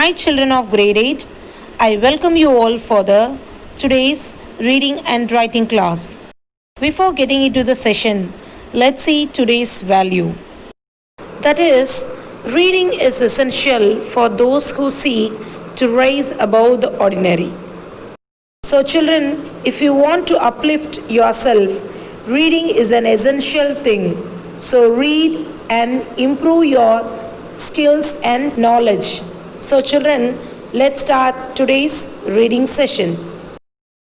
Hi children of grade 8. I welcome you all for the today's reading and writing class. Before getting into the session, let's see today's value. That is, reading is essential for those who seek to rise above the ordinary. So children, if you want to uplift yourself, reading is an essential thing. So read and improve your skills and knowledge. So children, let's start today's reading session.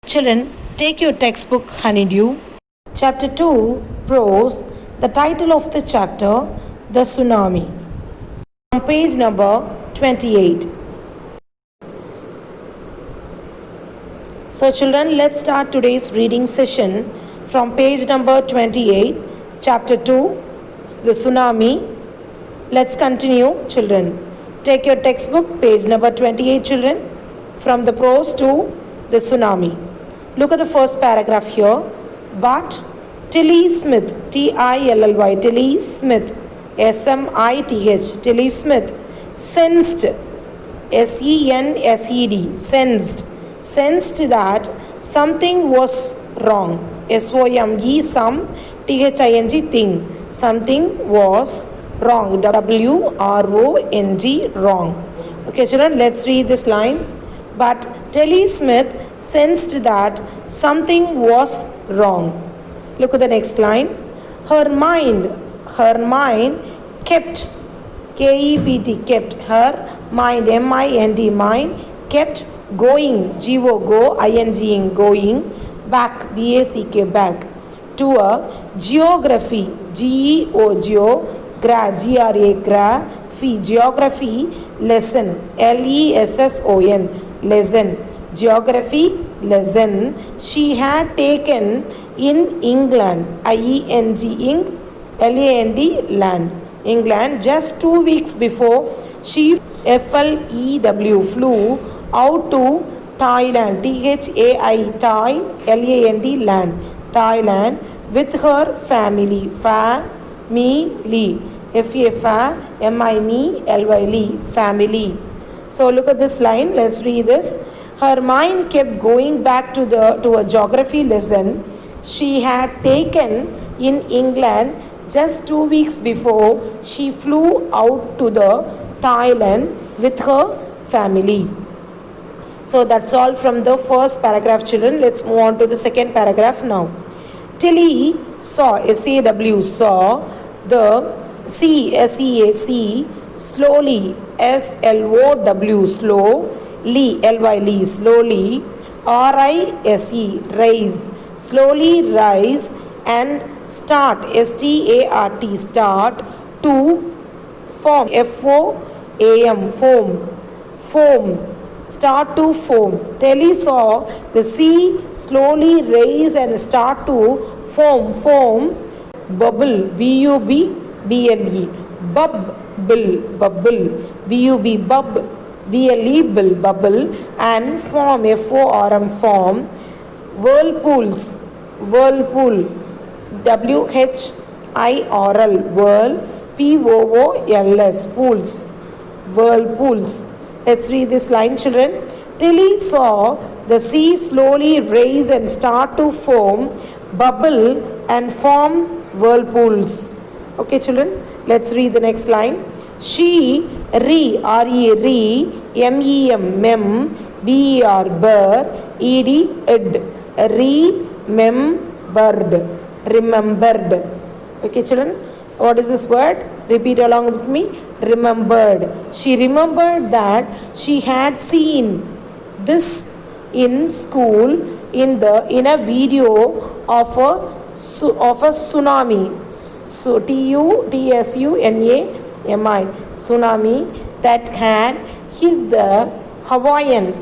Children, take your textbook Honeydew. Chapter 2, Prose. The title of the chapter, The Tsunami. On page number 28. So children, let's start today's reading session from page number 28, chapter 2, The Tsunami. Let's continue, children. Take your textbook, page number 28, children, from the prose to the tsunami. Look at the first paragraph here. But Tilly Smith, Tilly, Tilly Smith, Smith, Tilly Smith, sensed, sensed that something was wrong. SOME, some, THING, thing. Something was wrong. WRONG, wrong. Okay, children, let's read this line. But Tilly Smith sensed that something was wrong. Look at the next line. Her mind kept, KEPT, kept, her mind, MIND, mind, kept going, go, ING, going, back, BACK, back, to a geography, GEO, geography lesson, LESSON, lesson, geography lesson she had taken in England, IENG, land, England, just 2 weeks before she flew out to Thailand, land, Thailand, with her family, family. So look at this line. Let's read this. Her mind kept going back to a geography lesson she had taken in England just 2 weeks before she flew out to the Thailand with her family. So that's all from the first paragraph, children. Let's move on to the second paragraph now. Tilly saw, SAW, saw the SEAC, slowly, SLOW, slowly, LY, slowly, RISE, rise, slowly rise, and start, START, start, to form, FOAM, foam, start to foam. Tilly saw the sea slowly rise and start to foam, bubble, BUBBLE, bubble, BUB, bubble, and form, FORM, form, whirlpool, WHIRL, POOLS, pools, whirlpools. Let's read this line, children. Tilly saw the sea slowly rise and start to foam, bubble, and form whirlpools. Okay, children, let's read the next line. She MEM, BER, remembered. Okay, children, what is this word? Repeat along with me. Remembered. She remembered that she had seen this in school in a video of a tsunami. So TUTSUNAMI, tsunami, that had hit the Hawaiian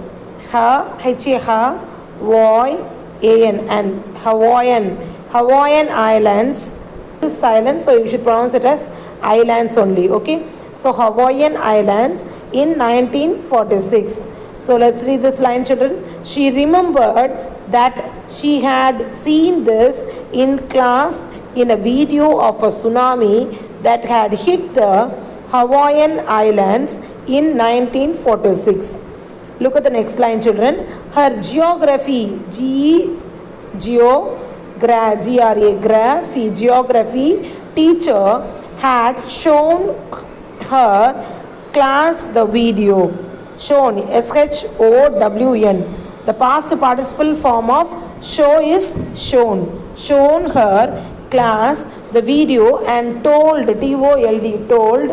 Hawaiian Islands. This is silent, so you should pronounce it as islands only. Okay, so Hawaiian Islands in 1946. So let's read this line, children. She remembered that she had seen this in class in a video of a tsunami that had hit the Hawaiian Islands in 1946. Look at the next line, children. Her geography, geography teacher had shown her class the video. Shown, SHOWN. The past participle form of show is shown. Shown her class the video and told, TOLD, told,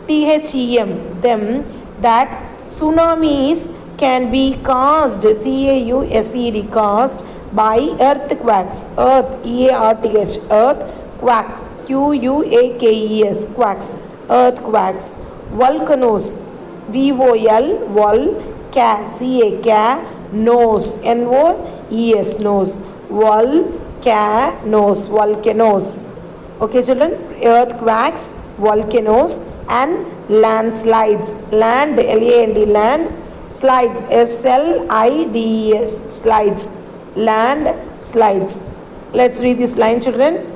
THEM, them, that tsunamis can be caused, CAUSED, caused by earthquakes, earth, EARTH, earth, quack, QUAKES, quacks, earthquakes, volcanoes, VOL, vol, CA, nose, NOES, nose, volcanoes. Okay, children, earthquakes, volcanoes, and landslides. Land, LAND, land, slides, SLIDES, slides, land slides. Let's read this line, children.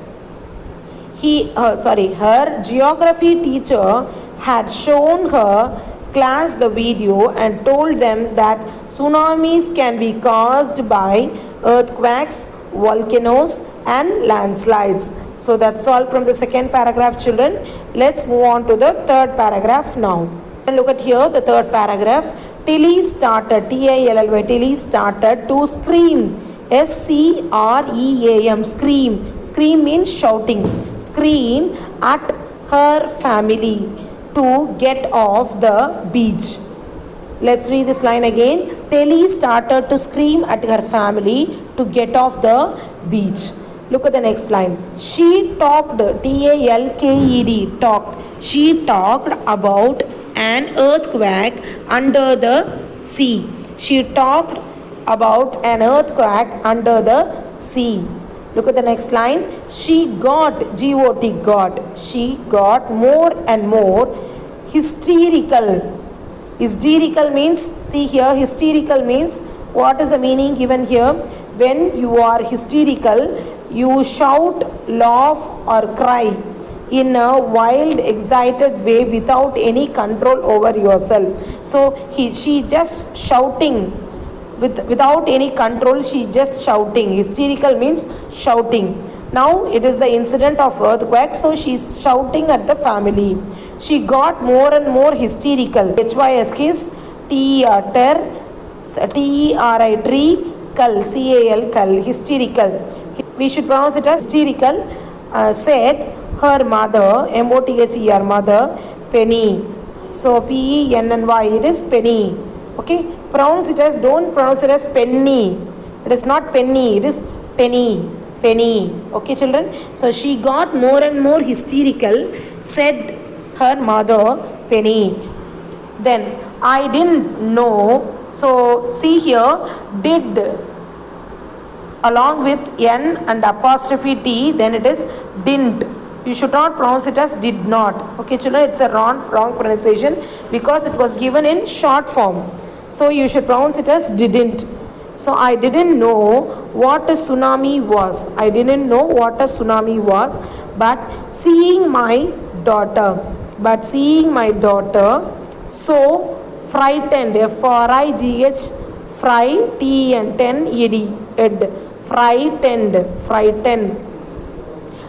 Her geography teacher had shown her class the video and told them that tsunamis can be caused by earthquakes, volcanoes, and landslides. So that's all from the second paragraph, children. Let's move on to the third paragraph now. And look at here, the third paragraph. Tilly started, TILLY, Tilly started to scream. SCREAM, scream. Scream means shouting. Scream at her family to get off the beach. Let's read this line again. Tilly started to scream at her family to get off the beach. Look at the next line. She talked, TALKED, talked. She talked about an earthquake under the sea. She talked about an earthquake under the sea. Look at the next line. She got, got. She got more and more hysterical. Hysterical means, see here, hysterical means, what is the meaning given here? When you are hysterical, you shout, laugh or cry in a wild, excited way without any control over yourself. So she just shouting without any control, she just shouting. Hysterical means shouting. Now it is the incident of earthquake, so she is shouting at the family. She got more and more hysterical. HYSK is TERI, tree, CAL, CAL, hysterical. We should pronounce it as hysterical. Said her mother, MOTHER, mother, Penny. So PENNY, it is Penny. Okay, pronounce it as, don't pronounce it as penny. It is not penny, it is penny. Penny. Okay, children. So she got more and more hysterical, said her mother, Penny. Then I didn't know. So see here, did along with N and apostrophe T, then it is didn't. You should not pronounce it as did not. Okay, children, it's a wrong pronunciation because it was given in short form. So you should pronounce it as didn't. So I didn't know what a tsunami was. I didn't know what a tsunami was, but seeing my daughter, so frightened, FRIGH, frightened.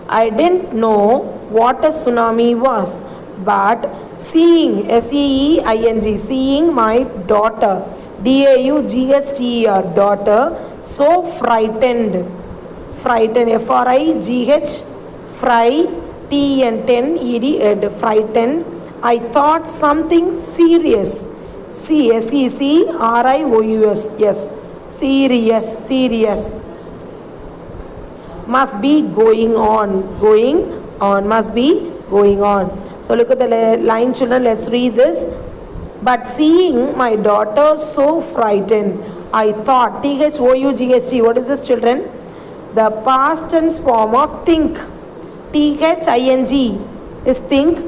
I didn't know what a tsunami was, but seeing, SEEING, seeing my daughter, DAUGHTER, daughter, so frightened, FRIGH, frightened. I thought something serious, SECRIOUS, yes, serious, must be going on, must be going on. So look at the line, children, let's read this. But seeing my daughter so frightened, I thought, THOUGHT, what is this, children? The past tense form of think. THING is think.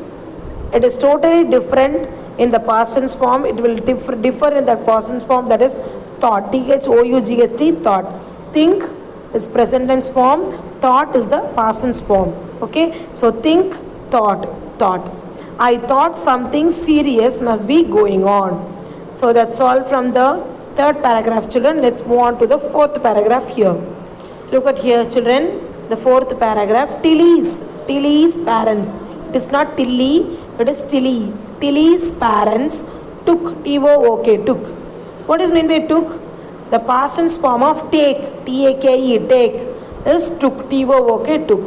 It is totally different in the past tense form. It will differ in the past tense form, that is thought. THOUGHT, thought. Think is present tense form. Thought is the past tense form. Okay, so think, thought. I thought something serious must be going on. So that's all from the third paragraph, children. Let's move on to the fourth paragraph here. Look at here, children. The fourth paragraph. Tilly's parents. It is not Tilly, it is Tilly. Tilly's parents took, T-O-O-K, took. What is meant by took? The past tense form of take, T-A-K-E, take, is took, T-O-O-K, took.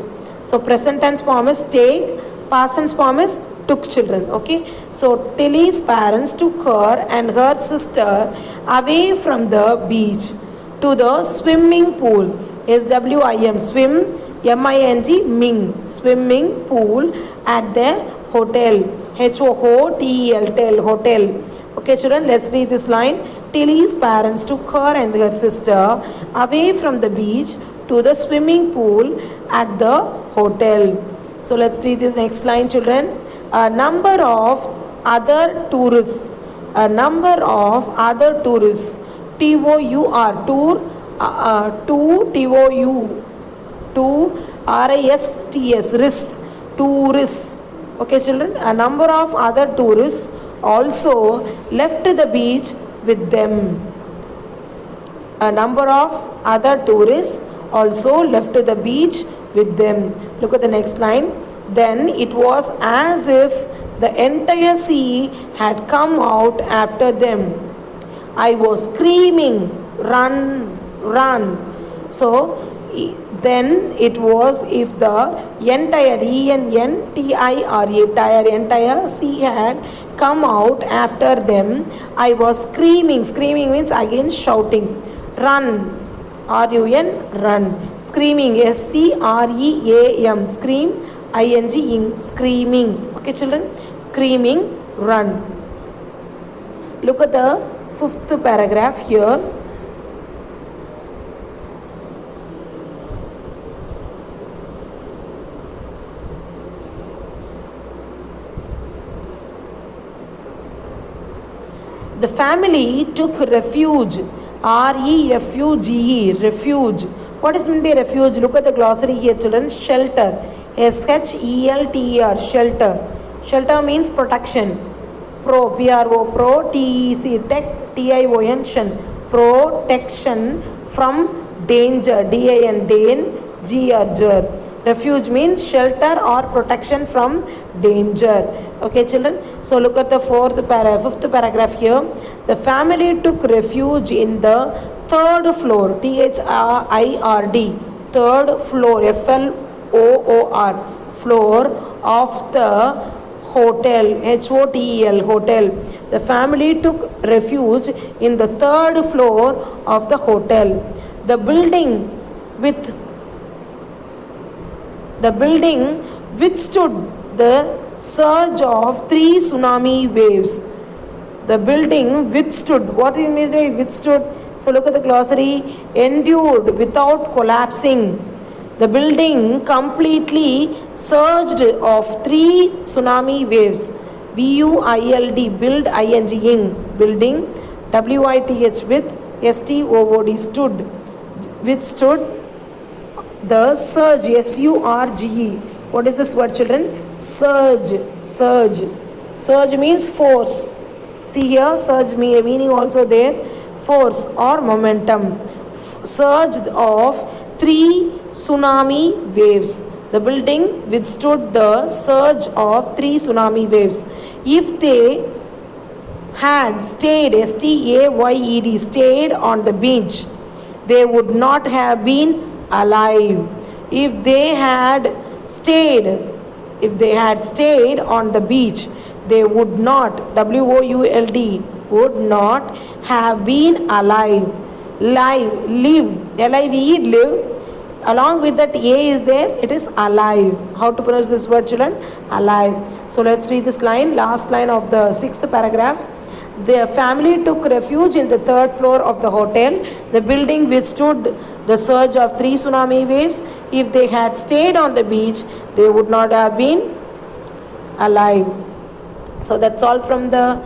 So present tense form is take, past tense form is took, children. Okay. So Tilly's parents took her and her sister away from the beach to the swimming pool. S-W-I-M, swim, M-I-N-G, Ming, swimming pool at the hotel. H-O-T-E-L, tel, hotel. Okay, children, let's read this line. Tilly's parents took her and her sister away from the beach to the swimming pool at the hotel. So let's read this next line, children. A number of other tourists, T-O-U-R, T-O-U, to R-I-S-T-S, tourists. Okay, children, a number of other tourists also left the beach with them. A number of other tourists also left the beach with them. Look at the next line. Then it was as if the entire sea had come out after them. I was screaming, run, run. So then it was if the entire entire sea had come out after them. I was screaming. Screaming means again shouting. Run, R-U-N, run. Screaming, S-C-R-E-A-M, scream, I-N-G, screaming. Okay, children, screaming, run. Look at the fifth paragraph here. The family took refuge, R-E-F-U-G-E, refuge. What is meant by refuge? Look at the glossary here, children. Shelter, S-H-E-L-T-E-R, shelter. Shelter means protection. P-R-O, pro, T-E-C, tech, T-I-O-N, protection from danger, D-I-N, Dane, G-R, ger. Refuge means shelter or protection from danger. Okay, children. So look at the fifth paragraph here. The family took refuge in the third floor, T-H-I-R-D, third floor, F-L-O-O-R, floor of the hotel, H-O-T-E-L, hotel. The family took refuge in the third floor of the hotel. The building withstood the surge of 3 tsunami waves. The building withstood. What do you mean by withstood? So look at the glossary. Endured without collapsing. The building completely surged of 3 tsunami waves. B-U-I-L-D, build, I-N-G, building, W-I-T-H, with S-T-O-O-D, stood, withstood the surge, S-U-R-G-E. What is this word, children? Surge, surge. Surge means force. See here, surge meaning also there, force or momentum. Surge of 3 tsunami waves. The building withstood the surge of 3 tsunami waves. If they had stayed, S-T-A-Y-E-D, stayed on the beach, they would not have been alive. If they had stayed on the beach, they would not, W-O-U-L-D, would not have been alive. Live, live, L-I-V-E, live. Along with that A is there, it is alive. How to pronounce this word, children? Alive. So let's read this line, last line of the 6th paragraph. The family took refuge in the third floor of the hotel. The building withstood the surge of 3 tsunami waves. If they had stayed on the beach, they would not have been alive. So that's all from the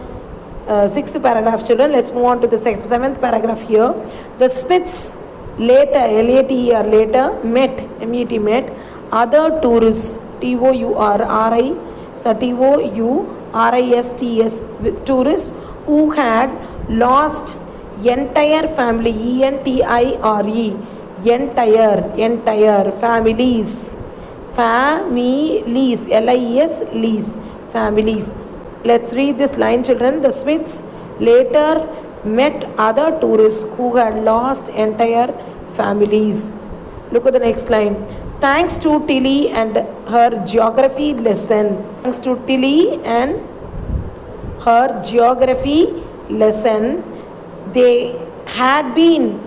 6th paragraph, children. Let's move on to the 7th paragraph here. The Smiths later, L-A-T-E-R, later met, M-E-T, met other tourists, T-O-U-R-R-I-S-T, So tourists, tourists who had lost entire family, entire, entire families, families, lis, lease, families. Let's read this line, children. The Smiths later met other tourists who had lost entire families. Look at the next line. Thanks to Tilly and her geography lesson. Thanks to Tilly and her geography lesson, they had been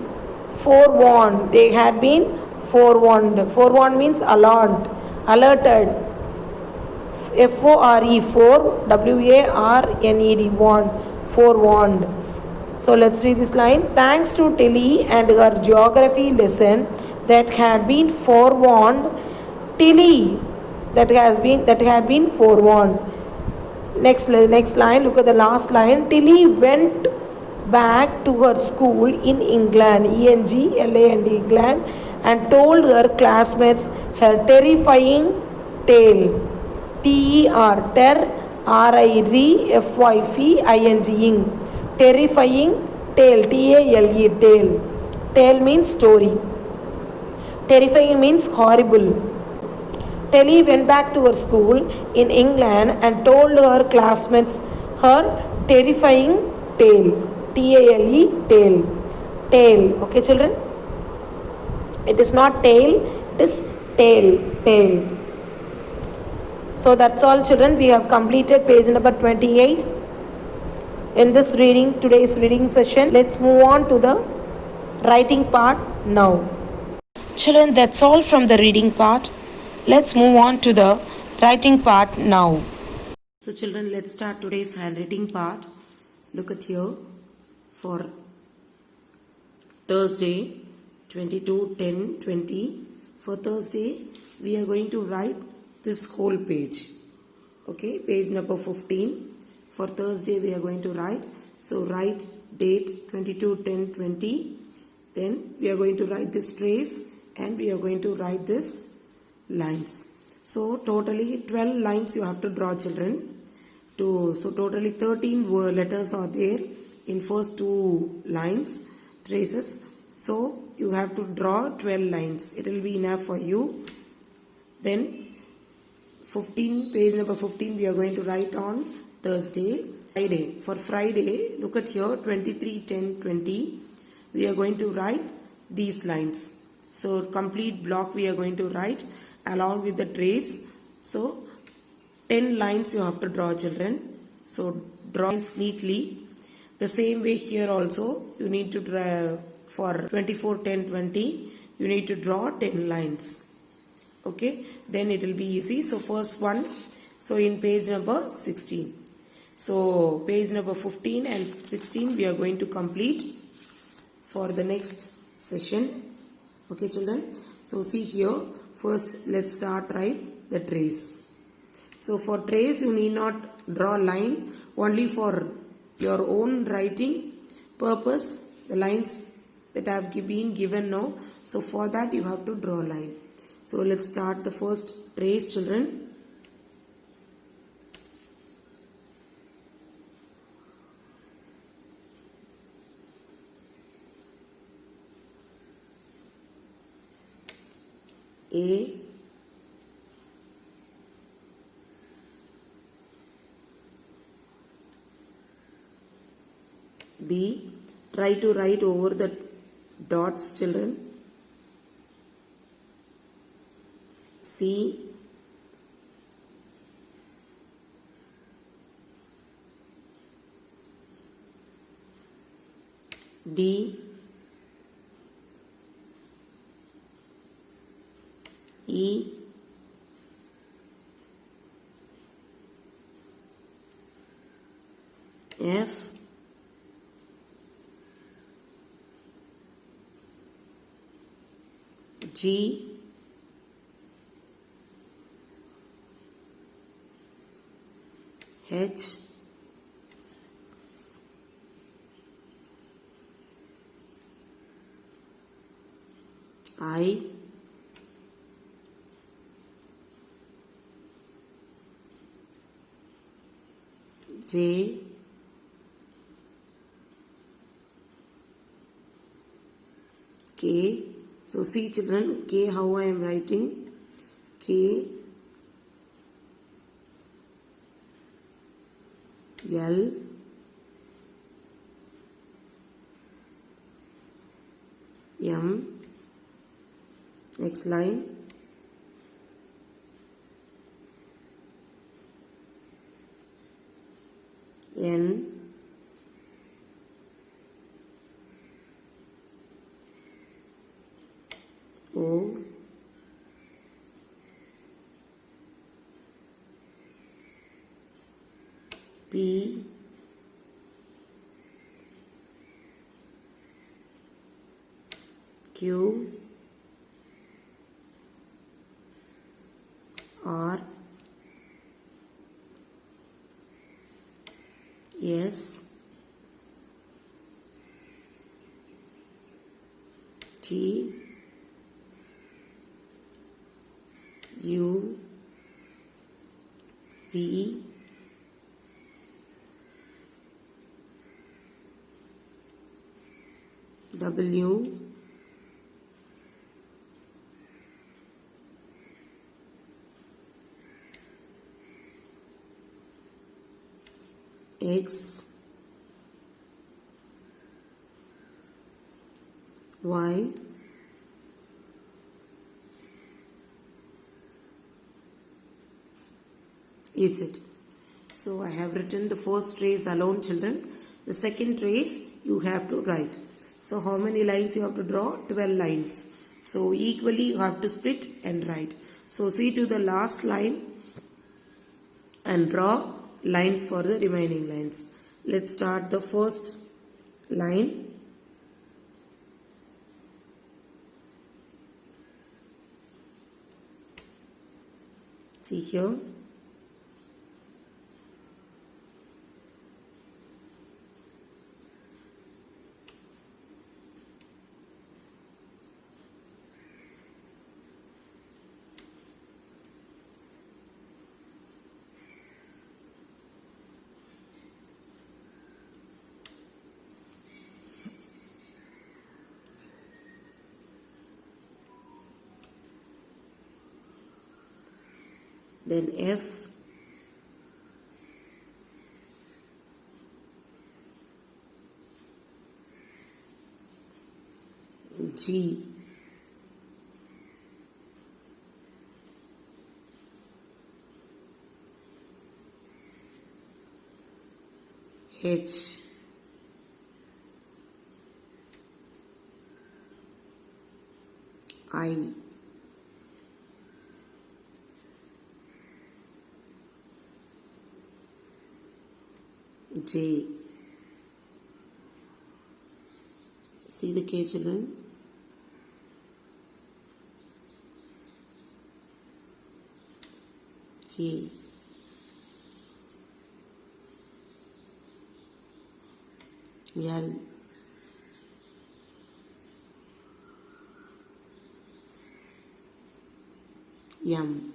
forewarned. They had been forewarned. Forewarned means alarmed, alerted. FORE, for, WARNED, warned, forewarned. So let's read this line. Thanks to Tilly and her geography lesson that had been forewarned. Tilly, that had been forewarned. Next line, look at the last line. Tilly went back to her school in England, England, and told her classmates her terrifying tale. TER, RIRFYFING, terrifying tale, TALE, tale. Tale means story. Terrifying means horrible. Tilly went back to her school in England and told her classmates her terrifying tale. TALE, tale. Tale. Okay, children? It is not tail, it is tale. Tale. So that's all, children. We have completed page number 28. In this reading, today's reading session, let's move on to the writing part now. Children, that's all from the reading part. Let's move on to the writing part now. So children, let's start today's handwriting part. Look at here. For Thursday, 22/10/20. For Thursday, we are going to write this whole page. Okay, page number 15. For Thursday, we are going to write. So write date 22/10/20. Then we are going to write this trace and we are going to write this lines. So totally 12 lines you have to draw, children. So totally 13 letters are there in first two lines, traces. So you have to draw 12 lines. It will be enough for you. Then 15, page number 15, we are going to write on Thursday. Friday. For Friday, look at here, 23/10/20. We are going to write these lines. So complete block we are going to write along with the trace. So 10 lines you have to draw, children. So draw lines neatly. The same way here also you need to draw for 24/10/20. You need to draw 10 lines. Okay, then it will be easy. So first one, so in page number 16. So page number 15 and 16 we are going to complete for the next session. Okay, children. So see here, first let's start write the trace. So for trace you need not draw line, only for your own writing purpose, the lines that have been given now. So for that you have to draw line. So let's start the first trace, children. A, B. Try to write over the dots, children. C, D, E, F, G, H, I, J, K. So see children, K how I am writing? K, L, M. Next line. N, O, P, Q, R, S, T, U, V, W, X, Y, Z. So I have written the first trace alone children. The second trace you have to write. So how many lines you have to draw? 12 lines. So equally you have to split and write. So see to the last line and draw lines for the remaining lines. Let's start the first line. See here. Then F, G, H, I, J. See the K children? K, L, M,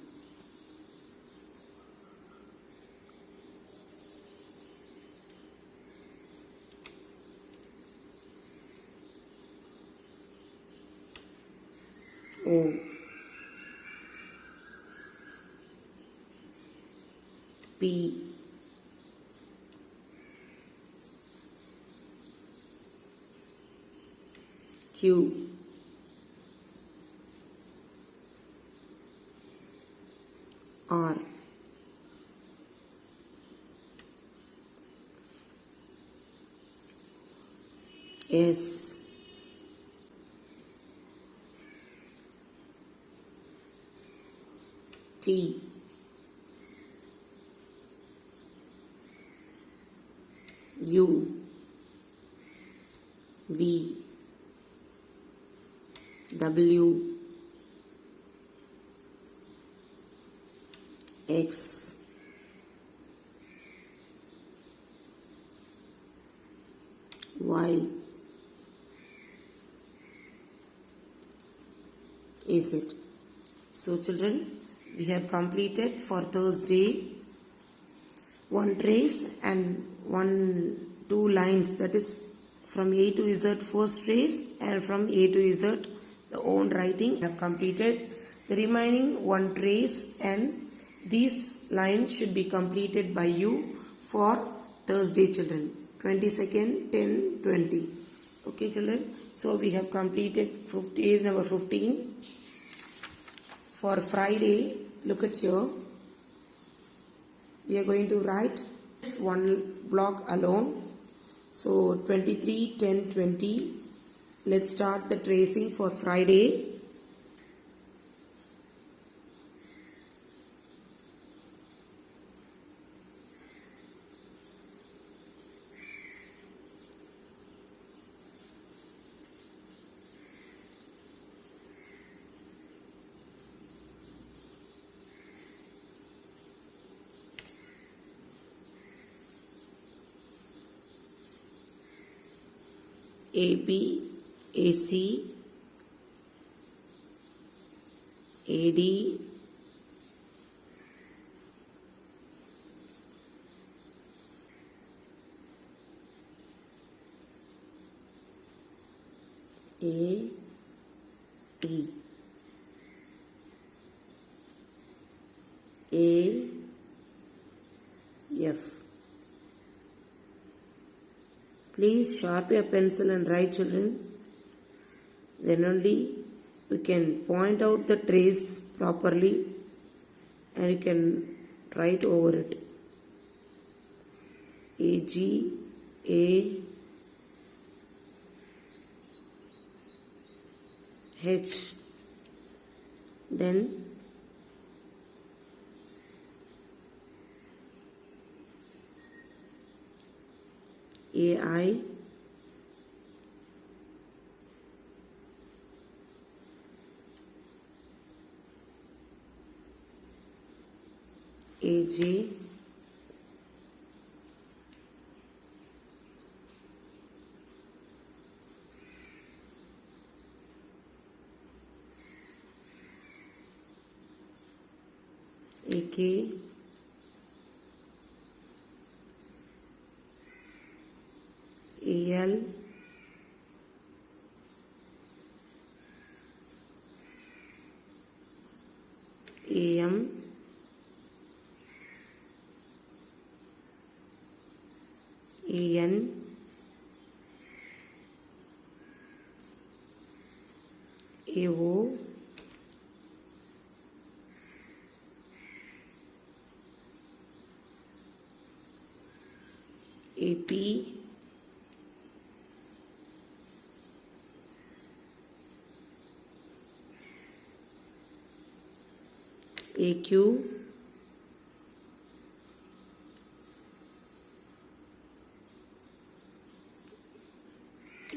O, P, Q, R, S, T, U, V, W, X, Y, Z. So children, we have completed for Thursday one trace and two lines, that is from A to Z first trace and from A to Z the own writing I have completed. The remaining one trace and these lines should be completed by you for Thursday, children. 22nd, 10, 20. Okay, children. So we have completed page number 15. For Friday, look at here. We are going to write this one block alone. So 23, 10, 20. Let's start the tracing for Friday. AB, AC, AD, AE, AF. Please sharpen your pencil and write, children. Then only we can point out the trace properly and you can write over it. AG, A, H. Then AI, AJ, AK, AL, AM, AN, AO, AP, AQ,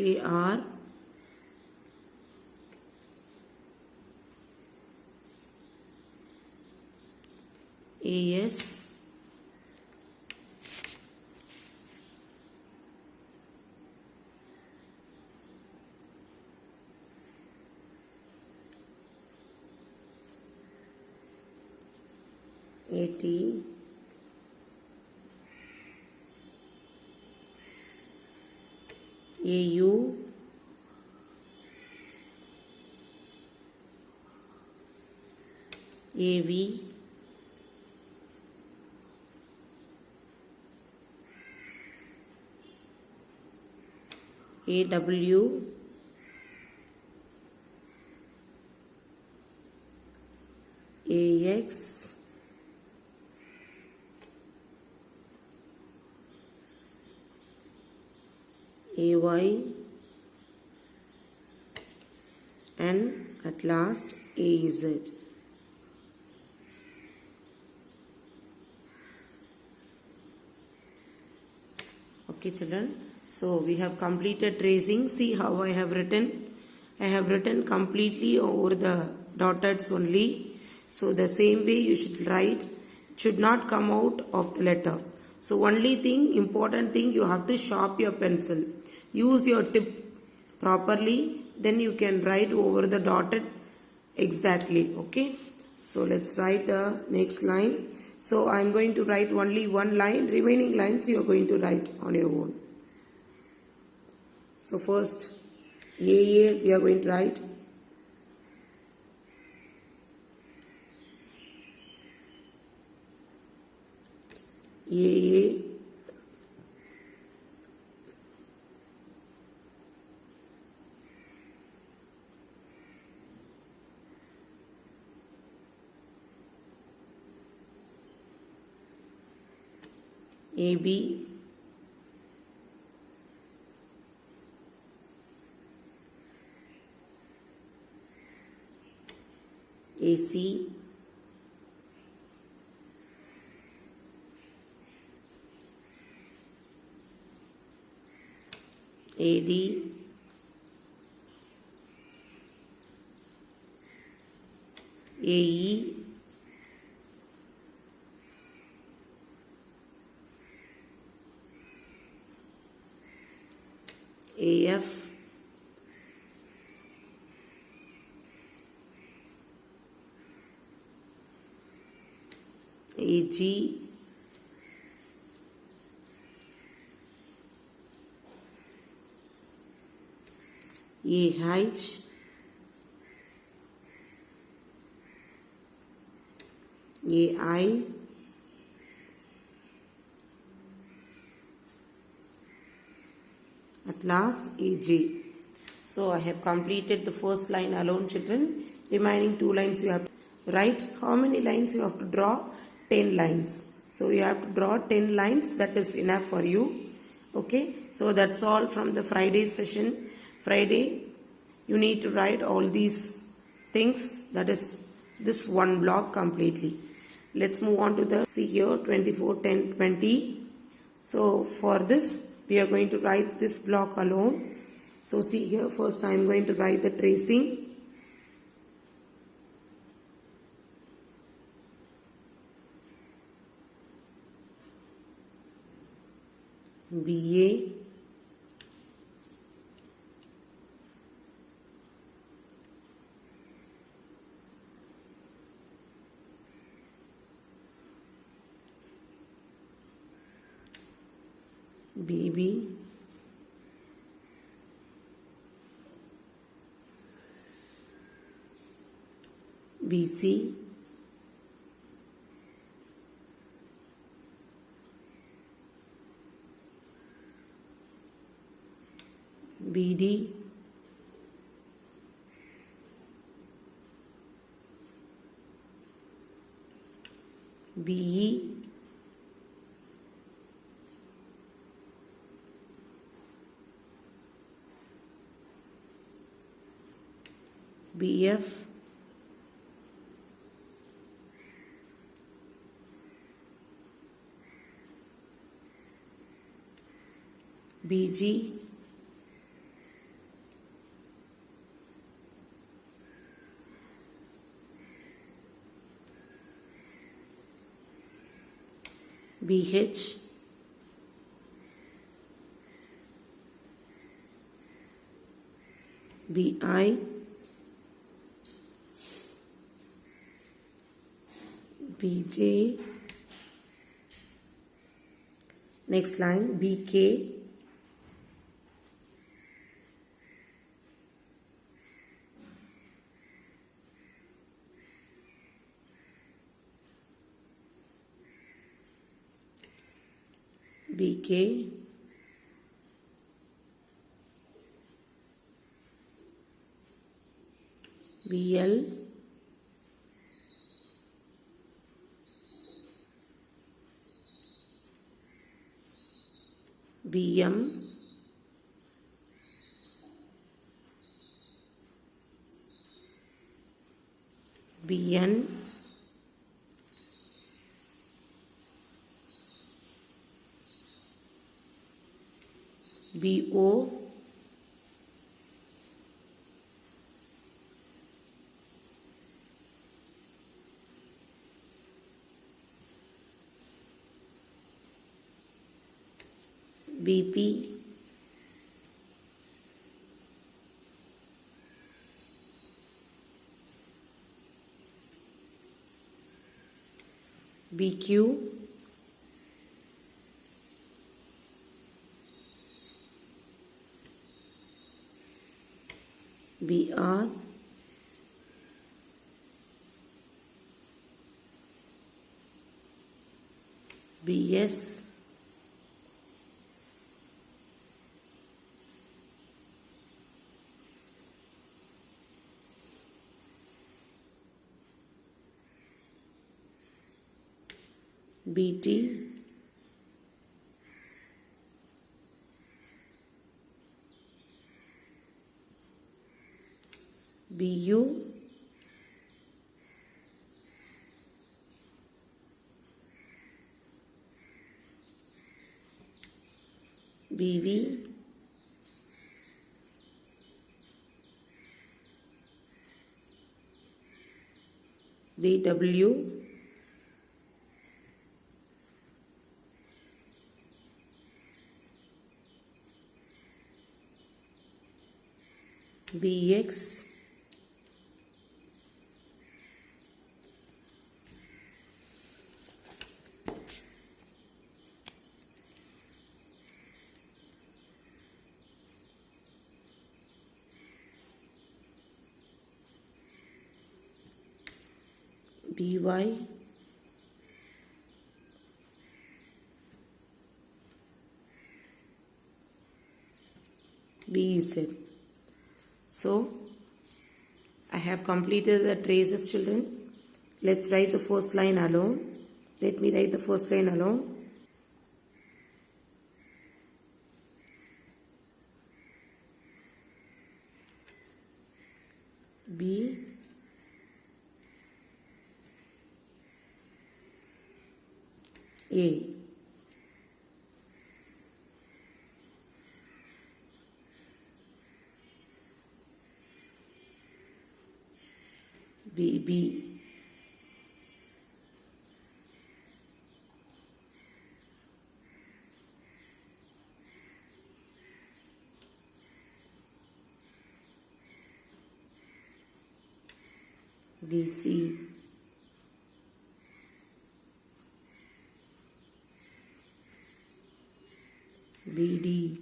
AR, AS, AT, AU, AV, AW, AX, AY, and at last AZ. Okay, children. So we have completed tracing. See how I have written. I have written completely over the dots only. So the same way you should write. It should not come out of the letter. So only thing, important thing, you have to sharpen your pencil. Use your tip properly. Then you can write over the dotted exactly. Okay. So let's write the next line. So I am going to write only one line. Remaining lines you are going to write on your own. So first AA we are going to write. AA. AB. AC. AD. AE. AF. AG. AH. AI. At last AJ. So I have completed the first line alone, children. Remaining 2 lines you have to write. How many lines you have to draw? 10 lines. So you have to draw 10 lines. That is enough for you. Okay. So that's all from the Friday session. Friday you need to write all these things. That is this one block completely. Let's move on to the, see here, 24, 10, 20. So for this we are going to write this block alone. So see here, first I am going to write the tracing. BA. BB. BC. BD. BE. BF. BG. BH. BI. BJ. Next line BK. BK. BL. BM. BN. BO. BP. BQ, BR, BS, BT, BU, BV, BW, BX, BY, BZ. So, I have completed the traces, children. Let's write the first line alone. Let me write the first line alone. B, A. BB, BC, BD,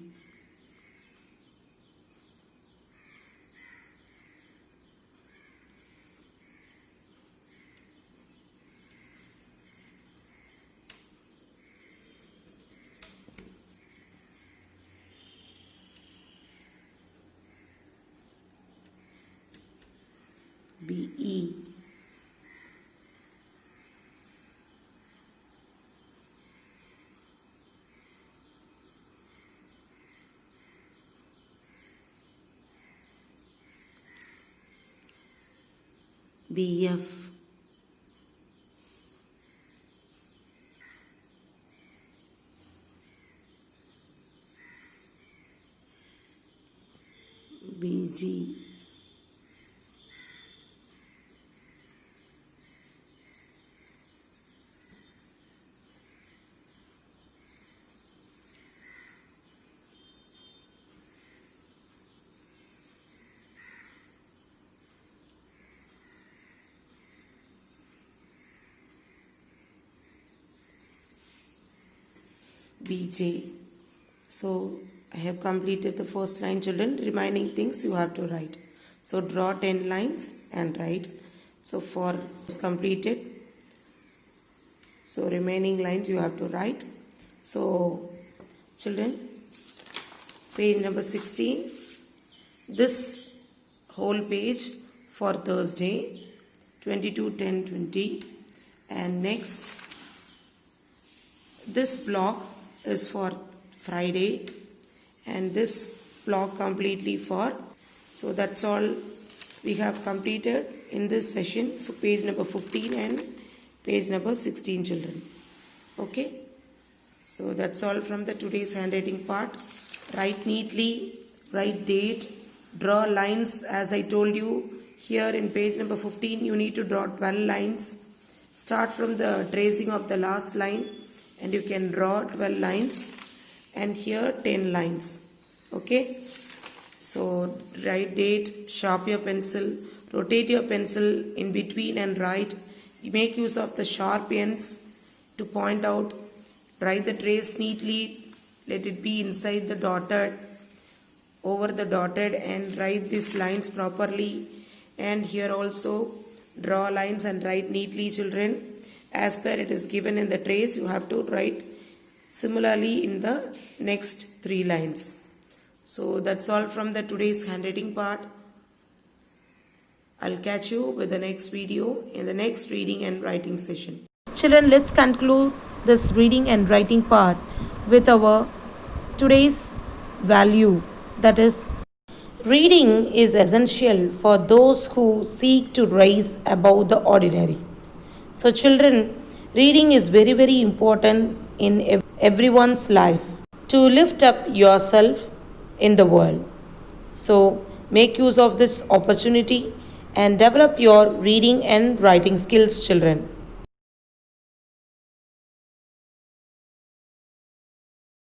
BE, BF, BG, BJ. So I have completed the first line, children. Remaining things you have to write. So draw 10 lines and write. So for is completed. So remaining lines you have to write. So children, page number 16. This whole page for Thursday 22/10/20, and next this block is for Friday, and this block completely for. So that's all we have completed in this session for page number 15 and page number 16, children. Okay, so that's all from the today's handwriting part. Write neatly, write date, draw lines. As I told you, here in page number 15 you need to draw 12 lines. Start from the tracing of the last line and you can draw 12 lines, and here 10 lines. Okay, so write date, sharp your pencil, rotate your pencil in between and write. Make use of the sharp ends to point out. Write the trace neatly. Let it be inside the dotted, over the dotted, and write these lines properly. And here also draw lines and write neatly, children. As per it is given in the trace, you have to write similarly in the next 3 lines. So that's all from the today's handwriting part. I'll catch you with the next video in the next reading and writing session. Children, let's conclude this reading and writing part with our today's value, that is, reading is essential for those who seek to rise above the ordinary. So children, reading is very, very important in everyone's life to lift up yourself in the world. So make use of this opportunity and develop your reading and writing skills, children.